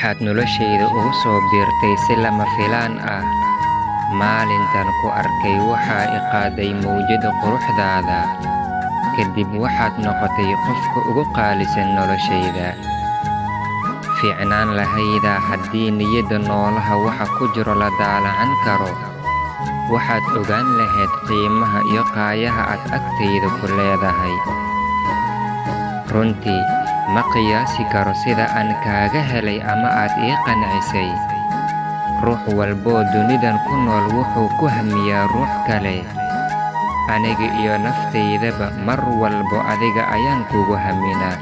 waxaad noloshayda ugu soo biirtay si lama filaan ah. Maalintan ku arkay waxaa i qaaday mawjada quruxdaada. Kadib waxaad noqotay qofka ugu qaalisan noloshayda. Fiicnaan lahaydaa haddii niyadda noolaha waxa ku jiro la daalacan karo. Waxaad ogaan lahayd qiimaha iyo qaayaha aad agtayda ku leedahay. Runtii ma qiyaasi karo sida aan kaaga helay ama aad ii qancisay. Ruux walboo dunidan ku nool wuxuu ku hamiyaa ruux kale. Aniga iyo naftaydaba mar walbo adiga ayaan kugu haminaa.